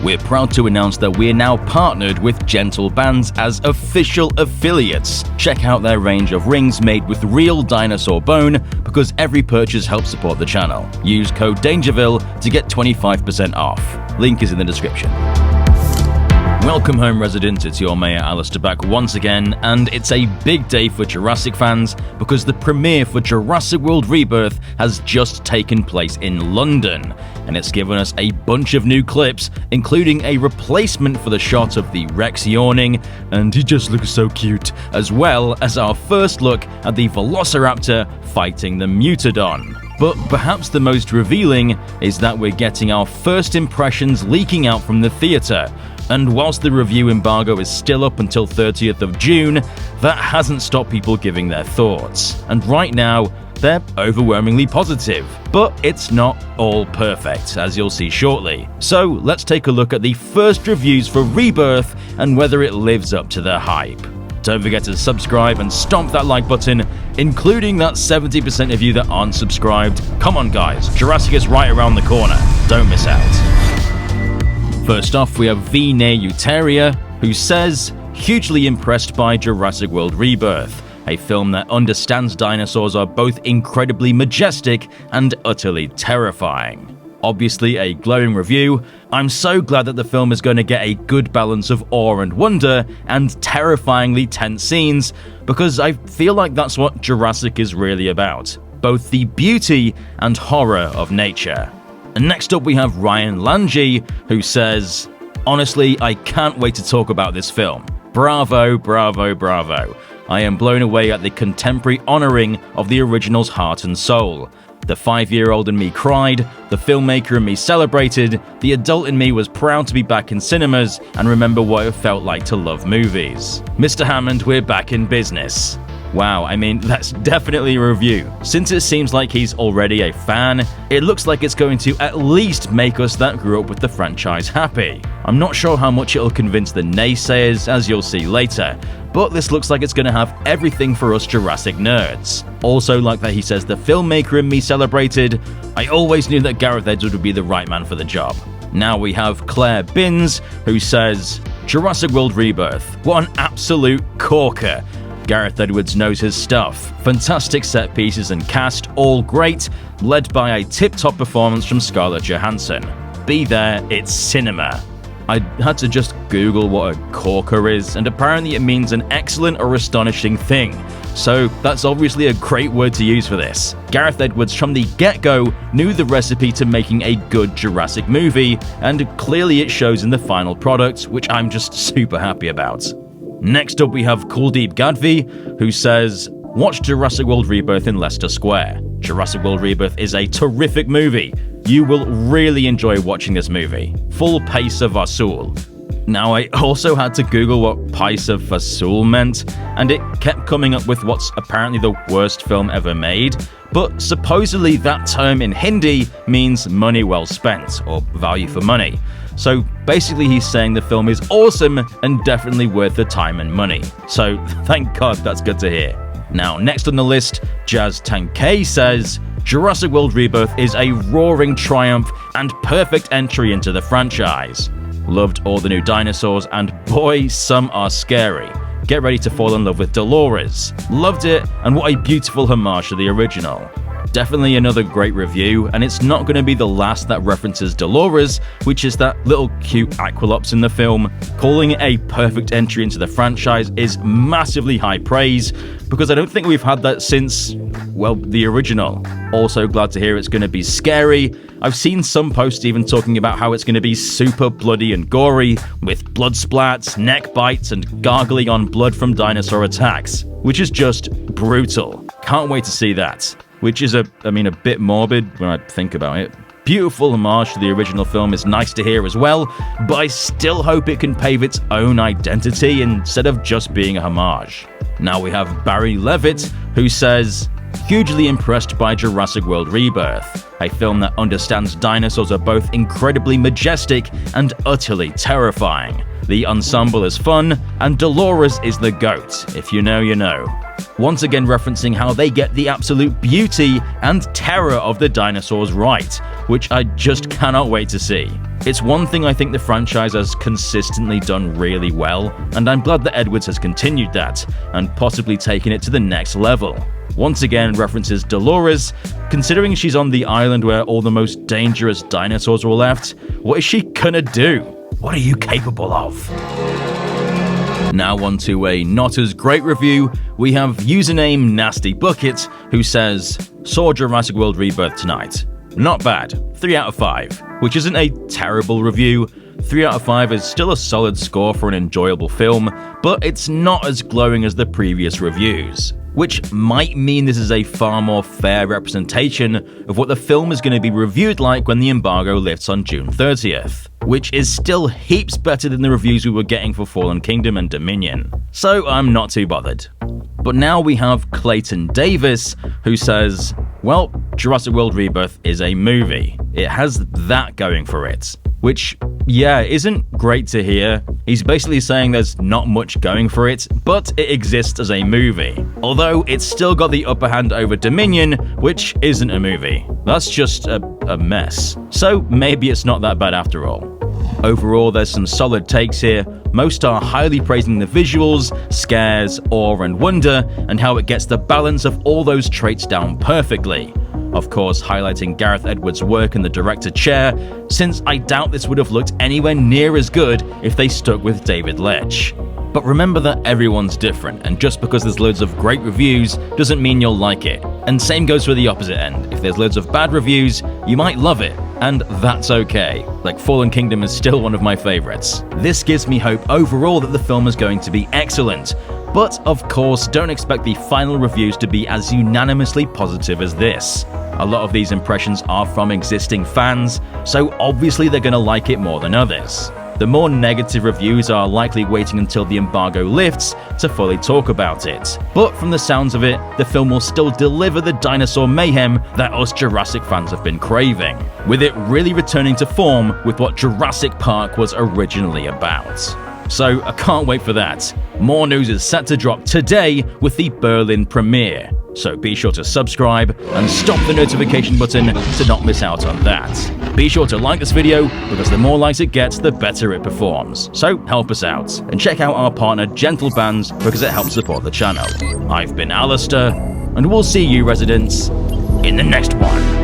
we're proud to announce that we're now partnered with Gentle Bands as official affiliates. Check out their range of rings made with real dinosaur bone, because every purchase helps support the channel. Use code DangerVille to get 25% off. Link is in the description. Welcome home, residents. It's your Mayor Alistair back once again, and it's a big day for Jurassic fans because the premiere for Jurassic World Rebirth has just taken place in London, and it's given us a bunch of new clips, including a replacement for the shot of the Rex yawning, and he just looks so cute, as well as our first look at the Velociraptor fighting the Mutodon. But perhaps the most revealing is that we're getting our first impressions leaking out from the theatre. And whilst the review embargo is still up until 30th of June, that hasn't stopped people giving their thoughts. And right now, they're overwhelmingly positive. But it's not all perfect, as you'll see shortly. So let's take a look at the first reviews for Rebirth and whether it lives up to the hype. Don't forget to subscribe and stomp that like button, including that 70% of you that aren't subscribed. Come on guys, Jurassic is right around the corner. Don't miss out. First off, we have Utaria, who says, hugely impressed by Jurassic World Rebirth, a film that understands dinosaurs are both incredibly majestic and utterly terrifying. Obviously a glowing review. I'm so glad that the film is going to get a good balance of awe and wonder and terrifyingly tense scenes, because I feel like that's what Jurassic is really about, both the beauty and horror of nature. And next up we have Langie, who says, honestly, I can't wait to talk about this film. Bravo, bravo, bravo. I am blown away at the contemporary honouring of the original's heart and soul. The 5-year-old in me cried, the filmmaker in me celebrated, the adult in me was proud to be back in cinemas and remember what it felt like to love movies. Mr. Hammond, we're back in business. Wow, I mean, that's definitely a review. Since it seems like he's already a fan, it looks like it's going to at least make us that grew up with the franchise happy. I'm not sure how much it'll convince the naysayers, as you'll see later, but this looks like it's going to have everything for us Jurassic nerds. Also like that he says the filmmaker in me celebrated, I always knew that Gareth Edwards would be the right man for the job. Now we have Claire Binns, who says, Jurassic World Rebirth, what an absolute corker. Gareth Edwards knows his stuff. Fantastic set pieces and cast, all great, led by a tip-top performance from Scarlett Johansson. Be there, it's cinema. I had to just Google what a corker is, and apparently it means an excellent or astonishing thing. So that's obviously a great word to use for this. Gareth Edwards from the get-go knew the recipe to making a good Jurassic movie, and clearly it shows in the final product, which I'm just super happy about. Next up we have Culde Gadvi, who says, watch Jurassic World Rebirth in Leicester Square. Jurassic World Rebirth is a terrific movie. You will really enjoy watching this movie. Full pace of Vasul. Now I also had to Google what pace of Vasul meant, and it kept coming up with what's apparently the worst film ever made, but supposedly that term in Hindi means money well spent, or value for money. So basically he's saying the film is awesome and definitely worth the time and money. So thank God, that's good to hear. Now next on the list, Jazz Tankay says, Jurassic World Rebirth is a roaring triumph and perfect entry into the franchise. Loved all the new dinosaurs and boy, some are scary. Get ready to fall in love with Dolores. Loved it, and what a beautiful homage to the original. Definitely another great review, and it's not going to be the last that references Dolores, which is that little cute Aqualops in the film. Calling it a perfect entry into the franchise is massively high praise, because I don't think we've had that since, well, the original. Also glad to hear it's going to be scary. I've seen some posts even talking about how it's going to be super bloody and gory, with blood splats, neck bites, and gargling on blood from dinosaur attacks, which is just brutal. Can't wait to see that. Which is a bit morbid when I think about it. Beautiful homage to the original film is nice to hear as well, but I still hope it can pave its own identity instead of just being a homage. Now we have Barry Levit, who says, hugely impressed by Jurassic World Rebirth, a film that understands dinosaurs are both incredibly majestic and utterly terrifying. The ensemble is fun, and Dolores is the GOAT. If you know, you know. Once again referencing how they get the absolute beauty and terror of the dinosaurs right, which I just cannot wait to see. It's one thing I think the franchise has consistently done really well, and I'm glad that Edwards has continued that, and possibly taken it to the next level. Once again references Dolores, considering she's on the island where all the most dangerous dinosaurs were left, what is she gonna do? What are you capable of? Now on to a not as great review. We have username Nasty Bucket, who says, "Saw Jurassic World Rebirth tonight. Not bad, 3 out of 5, which isn't a terrible review. 3 out of 5 is still a solid score for an enjoyable film, but it's not as glowing as the previous reviews. Which might mean this is a far more fair representation of what the film is going to be reviewed like when the embargo lifts on June 30th, which is still heaps better than the reviews we were getting for Fallen Kingdom and Dominion. So I'm not too bothered." But now we have Clayton Davis, who says, "Well, Jurassic World Rebirth is a movie. It has that going for it." Which, yeah, isn't great to hear. He's basically saying there's not much going for it, but it exists as a movie. Although it's still got the upper hand over Dominion, which isn't a movie. That's just a mess. So maybe it's not that bad after all. Overall, there's some solid takes here. Most are highly praising the visuals, scares, awe and wonder, and how it gets the balance of all those traits down perfectly. Of course, highlighting Gareth Edwards' work in the director chair, since I doubt this would have looked anywhere near as good if they stuck with David Leitch. But remember that everyone's different, and just because there's loads of great reviews doesn't mean you'll like it. And same goes for the opposite end. If there's loads of bad reviews, you might love it, and that's okay. Like, Fallen Kingdom is still one of my favorites. This gives me hope overall that the film is going to be excellent. But of course, don't expect the final reviews to be as unanimously positive as this. A lot of these impressions are from existing fans, so obviously they're gonna like it more than others. The more negative reviews are likely waiting until the embargo lifts to fully talk about it. But from the sounds of it, the film will still deliver the dinosaur mayhem that us Jurassic fans have been craving, with it really returning to form with what Jurassic Park was originally about. So I can't wait for that. More news is set to drop today with the Berlin premiere, so be sure to subscribe and stop the notification button to not miss out on that. Be sure to like this video, because the more likes it gets, the better it performs. So help us out, and check out our partner Gentle Bands, because it helps support the channel. I've been Alistair, and we'll see you residents in the next one.